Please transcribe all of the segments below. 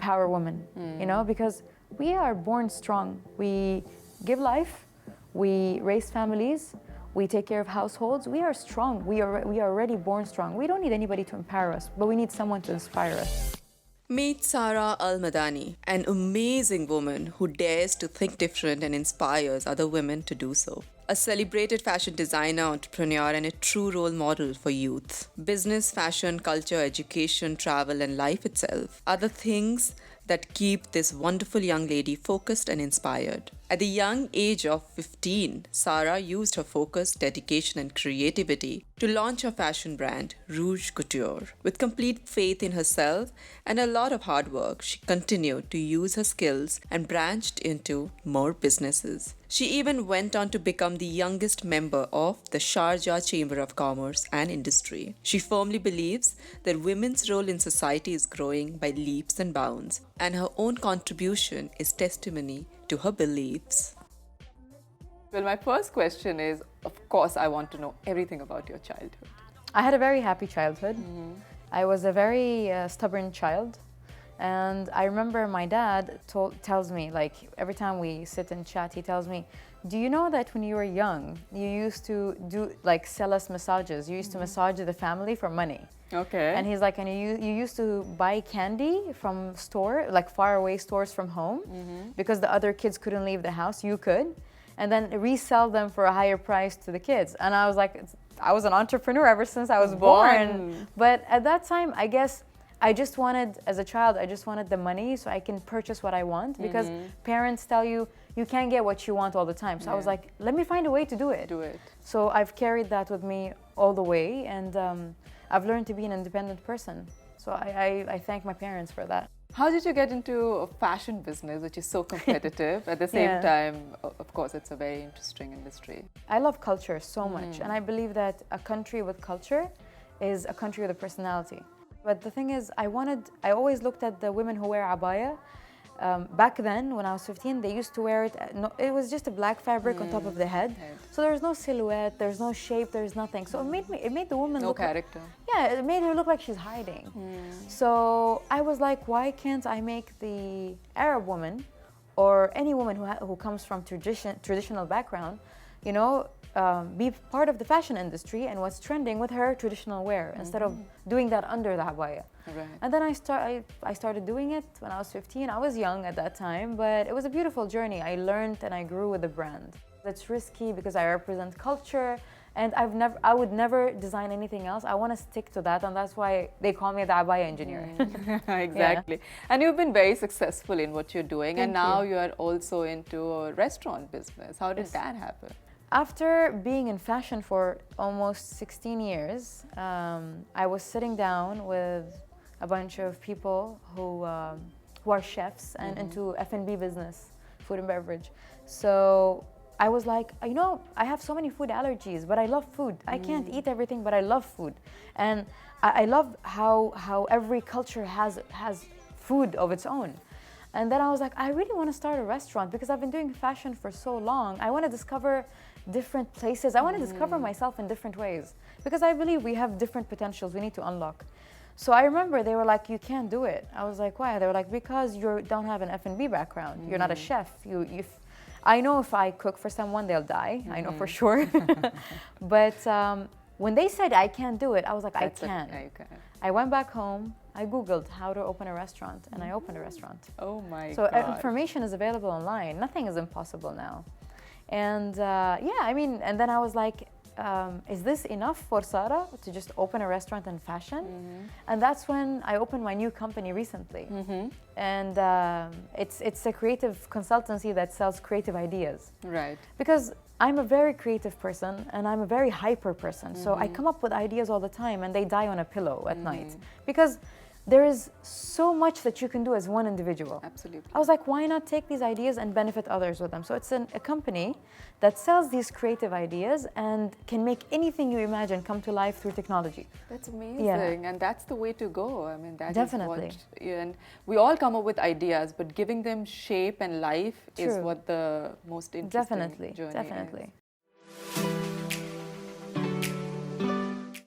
empower women, you know, because we are born strong. We give life, we raise families, we take care of households. We are strong. We are already born strong. We don't need anybody to empower us, but we need someone to inspire us. Meet Sara Al Madani, an amazing woman who dares to think different and inspires other women to do so. A celebrated fashion designer, entrepreneur, and a true role model for youth. Business, fashion, culture, education, travel, and life itself are the things that keep this wonderful young lady focused and inspired. At the young age of 15, Sara used her focus, dedication, and creativity to launch her fashion brand, Rouge Couture. With complete faith in herself and a lot of hard work, she continued to use her skills and branched into more businesses. She even went on to become the youngest member of the Sharjah Chamber of Commerce and Industry. She firmly believes that women's role in society is growing by leaps and bounds, and her own contribution is testimony to her beliefs. Well, my first question is, of course, I want to know everything about your childhood. I had a very happy childhood. I was a very stubborn child. And I remember my dad tells me, like, every time we sit and chat, he tells me, do you know that when you were young, you used to sell us massages? You used to massage the family for money. Okay. And he's like, and you used to buy candy from faraway stores from home, because the other kids couldn't leave the house, you could, and then resell them for a higher price to the kids. And I was like, I was an entrepreneur ever since I was born. But at that time, I guess, as a child, I just wanted the money so I can purchase what I want, because parents tell you, you can't get what you want all the time. So I was like, let me find a way to do it. So I've carried that with me all the way, and I've learned to be an independent person. So I thank my parents for that. How did you get into a fashion business, which is so competitive? At the same time, of course, it's a very interesting industry. I love culture so much, and I believe that a country with culture is a country with a personality. But the thing is, I always looked at the women who wear abaya. Back then, when I was 15, they used to wear it. It was just a black fabric on top of the head. So there's no silhouette, there's no shape, there's nothing. So it made the woman look character. It made her look like she's hiding. So I was like, why can't I make the Arab woman, or any woman who comes from traditional background, you know, be part of the fashion industry and what's trending with her traditional wear, instead of doing that under the abaya. And then I started doing it when I was 15. I was young at that time, but it was a beautiful journey. I learned and I grew with the brand. It's risky because I represent culture, and I would never design anything else. I want to stick to that, and that's why they call me the abaya engineer. Exactly. And you've been very successful in what you're doing, and now you are also into a restaurant business. How did that happen? After being in fashion for almost 16 years, I was sitting down with a bunch of people who are chefs and into F&B business, food and beverage. So I was like, you know, I have so many food allergies, but I love food. I can't eat everything, but I love food. And I love how every culture has food of its own. And then I was like, I really want to start a restaurant, because I've been doing fashion for so long. I want to discover different places. I want to discover myself in different ways, because I believe we have different potentials we need to unlock. So I remember they were like, you can't do it. I was like, why? They were like, because you don't have an F&B background. You're not a chef. I know if I cook for someone, they'll die. I know for sure. But when they said I can't do it, I was like, I can. I went back home. I Googled how to open a restaurant, and I opened a restaurant. Oh my God. So information is available online. Nothing is impossible now. And and then I was like, is this enough for Sara to just open a restaurant in fashion? And that's when I opened my new company recently. And it's a creative consultancy that sells creative ideas. Right. Because I'm a very creative person, and I'm a very hyper person. So I come up with ideas all the time, and they die on a pillow at night. Because there is so much that you can do as one individual. Absolutely. I was like, why not take these ideas and benefit others with them? So it's a company that sells these creative ideas and can make anything you imagine come to life through technology. That's amazing. And that's the way to go. I mean, that Definitely. is what, and we all come up with ideas, but giving them shape and life is what the most interesting journey is.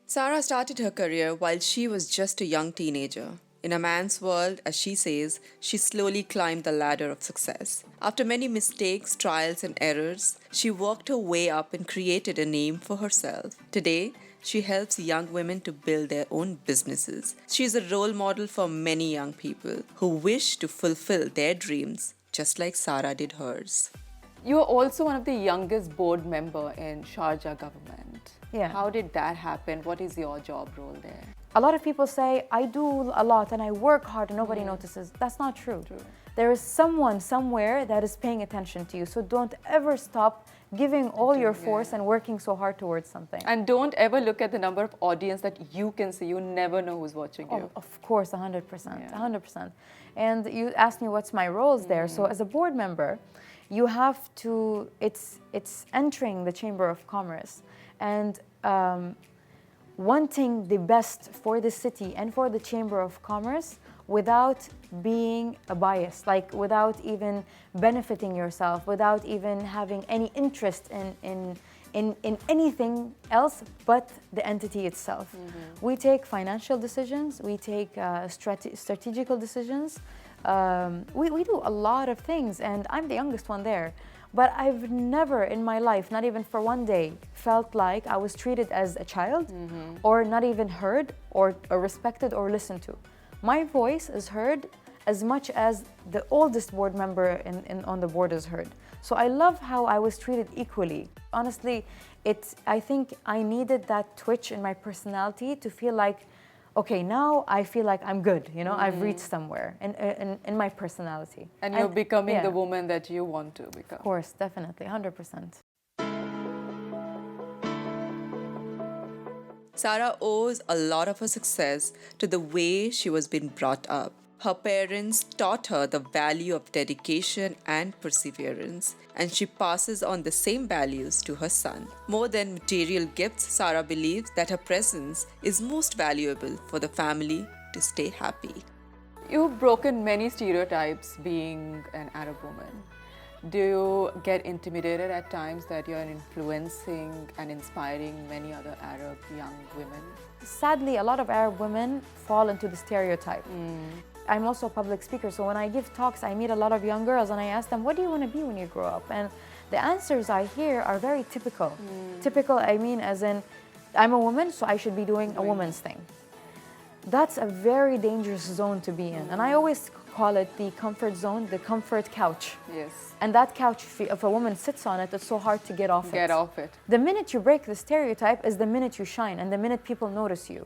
Sara started her career while she was just a young teenager. In a man's world, as she says, she slowly climbed the ladder of success. After many mistakes, trials, and errors, she worked her way up and created a name for herself. Today, she helps young women to build their own businesses. She is a role model for many young people who wish to fulfill their dreams, just like Sara did hers. You are also one of the youngest board member in Sharjah government. Yeah. How did that happen? What is your job role there? A lot of people say, I do a lot and I work hard and nobody notices. That's not true. There is someone somewhere that is paying attention to you. So don't ever stop giving all your force and working so hard towards something. And don't ever look at the number of audience that you can see. You never know who's watching you. Of course, 100%, 100%. And you asked me what's my roles there. So as a board member, you have to, it's entering the Chamber of Commerce and wanting the best for the city and for the Chamber of Commerce without being a bias, like without even benefiting yourself, without even having any interest in anything else but the entity itself. We take financial decisions, we take strategical decisions, we do a lot of things, and I'm the youngest one there. But I've never in my life, not even for one day, felt like I was treated as a child or not even heard or respected or listened to. My voice is heard as much as the oldest board member on the board is heard. So I love how I was treated equally. Honestly, I think I needed that twitch in my personality to feel like, okay, now I feel like I'm good, you know, I've reached somewhere in my personality. And you're becoming the woman that you want to become. Of course, definitely, 100%. Sara owes a lot of her success to the way she was being brought up. Her parents taught her the value of dedication and perseverance, and she passes on the same values to her son. More than material gifts, Sara believes that her presence is most valuable for the family to stay happy. You've broken many stereotypes being an Arab woman. Do you get intimidated at times that you're influencing and inspiring many other Arab young women? Sadly, a lot of Arab women fall into the stereotype. I'm also a public speaker, so when I give talks, I meet a lot of young girls and I ask them, what do you want to be when you grow up? And the answers I hear are very typical. Typical, I mean, as in, I'm a woman, so I should be doing a woman's thing. That's a very dangerous zone to be in. And I always call it the comfort zone, the comfort couch. Yes. And that couch, if a woman sits on it, it's so hard to get off it. Get off it. The minute you break the stereotype is the minute you shine and the minute people notice you.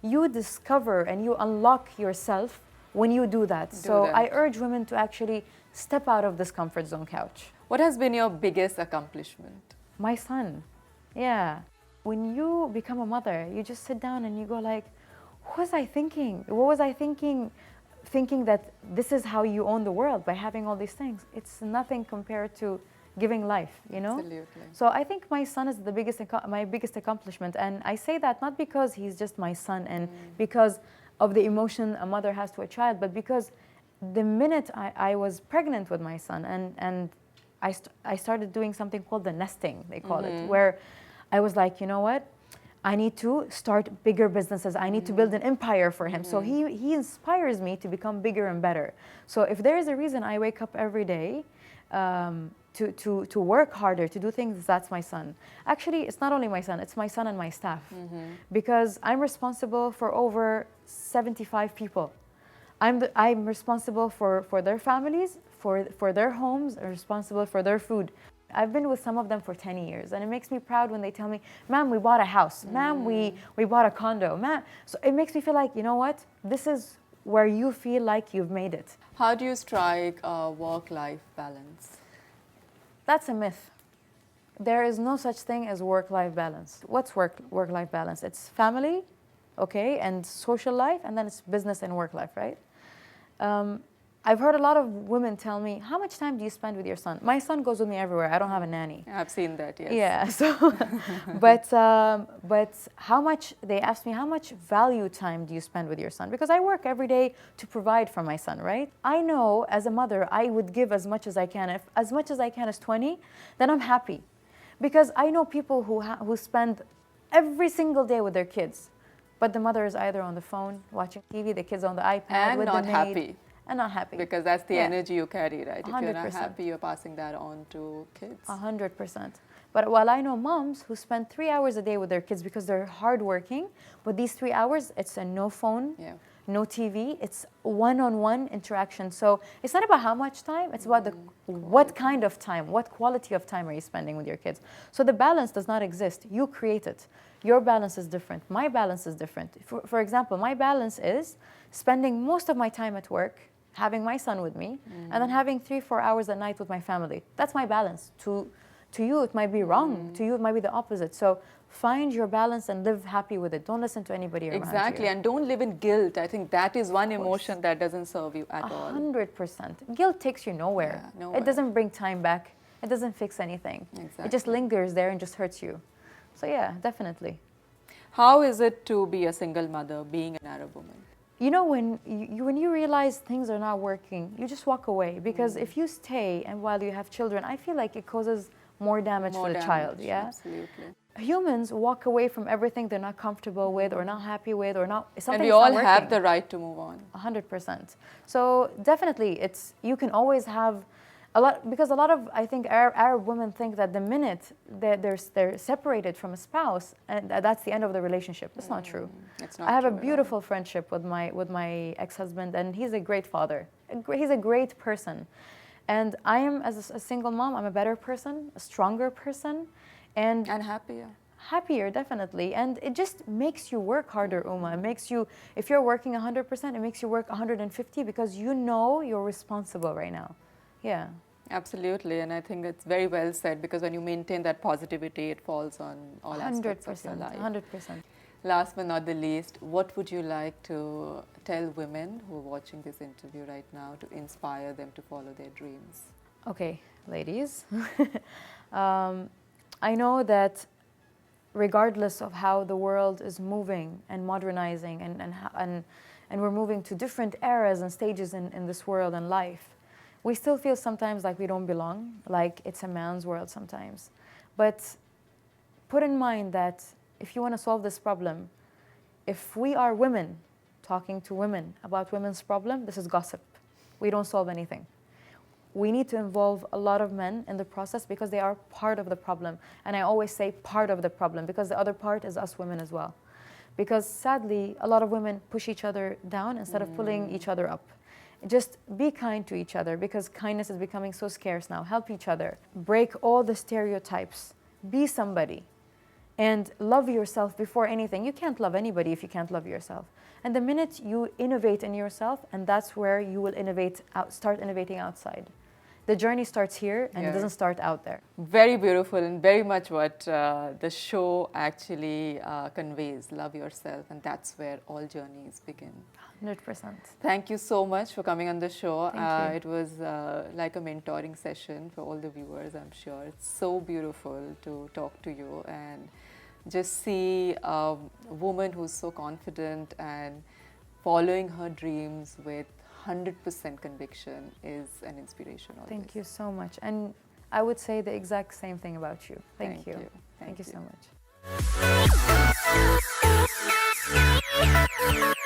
You discover and you unlock yourself when you do that. So I urge women to actually step out of this comfort zone couch. What has been your biggest accomplishment? My son. Yeah. When you become a mother, you just sit down and you go like, what was I thinking? What was I thinking that this is how you own the world, by having all these things? It's nothing compared to giving life, you know? Absolutely. So I think my son is my biggest accomplishment. And I say that not because he's just my son and because of the emotion a mother has to a child, but because the minute I was pregnant with my son and I started doing something called the nesting, they call it, where I was like, you know what? I need to start bigger businesses. I need to build an empire for him. So he inspires me to become bigger and better. So if there is a reason I wake up every day to work harder, to do things, that's my son. Actually, it's not only my son, it's my son and my staff. Because I'm responsible for over 75 people. I'm responsible for their families, for their homes, I'm responsible for their food. I've been with some of them for 10 years, and it makes me proud when they tell me, ma'am, we bought a house, ma'am, we bought a condo, ma'am. So it makes me feel like, you know what, this is where you feel like you've made it. How do you strike a work-life balance? That's a myth. There is no such thing as work-life balance. What's work-life balance? It's family, okay, and social life, and then it's business and work life, right? I've heard a lot of women tell me, how much time do you spend with your son? My son goes with me everywhere. I don't have a nanny. I've seen that, yes. Yeah, so, but how much, they asked me, how much value time do you spend with your son? Because I work every day to provide for my son, right? I know as a mother, I would give as much as I can. If as much as I can is 20, then I'm happy. Because I know people who spend every single day with their kids. But the mother is either on the phone, watching TV, the kids on the iPad And with not the maid. happy. And not happy. Because that's the Yeah. energy you carry, right? If you're not 100%. happy, you're passing that on to kids. 100%. But while I know moms who spend 3 hours a day with their kids because they're hardworking, but these 3 hours, it's a no phone, Yeah. no TV, it's one-on-one interaction. So it's not about how much time, it's about the what kind of time, what quality of time are you spending with your kids. So the balance does not exist. You create it. Your balance is different. My balance is different. For example, my balance is spending most of my time at work, having my son with me, and then having 3-4 hours at night with my family. That's my balance. To you, it might be wrong. To you, it might be the opposite. So find your balance and live happy with it. Don't listen to anybody around you. Exactly, and don't live in guilt. I think that is one emotion that doesn't serve you at all. 100%. Guilt takes you nowhere. Yeah, nowhere. It doesn't bring time back. It doesn't fix anything. Exactly. It just lingers there and just hurts you. So yeah, definitely. How is it to be a single mother, being an Arab woman? You know, when you realize things are not working, you just walk away. Because if you stay and while you have children, I feel like it causes more damage to the child. Yeah, Absolutely. Humans walk away from everything they're not comfortable with or not happy with or not. And Something's we all not working. have the right to move on. 100%. So definitely, you can always have a lot, because a lot of, I think, Arab women think that the minute they're separated from a spouse, and that's the end of the relationship. That's not true. It's not I have a true at all. beautiful friendship with my ex-husband, and he's a great father. He's a great person. And I am, as a single mom, I'm a better person, a stronger person, and happier. happier, definitely. And it just makes you work harder, Uma. It makes you, if you're working 100%, it makes you work 150 because you know you're responsible right now. Yeah. Absolutely, and I think it's very well said, because when you maintain that positivity, it falls on all aspects of your life. 100%. Last but not the least, what would you like to tell women who are watching this interview right now to inspire them to follow their dreams? Okay, ladies. I know that regardless of how the world is moving and modernizing and we're moving to different eras and stages in this world and life, we still feel sometimes like we don't belong, like it's a man's world sometimes. But put in mind that if you want to solve this problem, if we are women talking to women about women's problem, this is gossip. We don't solve anything. We need to involve a lot of men in the process because they are part of the problem. And I always say part of the problem because the other part is us women as well. Because sadly, a lot of women push each other down instead of pulling each other up. Just be kind to each other because kindness is becoming so scarce now. Help each other. Break all the stereotypes. Be somebody. And love yourself before anything. You can't love anybody if you can't love yourself. And the minute you innovate in yourself, and that's where you will start innovating outside. The journey starts here and it doesn't start out there. Very beautiful and very much what the show actually conveys. Love yourself, and that's where all journeys begin. 100%. Thank you so much for coming on the show. Thank you. It was like a mentoring session for all the viewers, I'm sure. It's so beautiful to talk to you and just see a woman who's so confident and following her dreams with 100% conviction is an inspiration. Always. Thank you so much. And I would say the exact same thing about you. Thank you. Thank Thank you so much.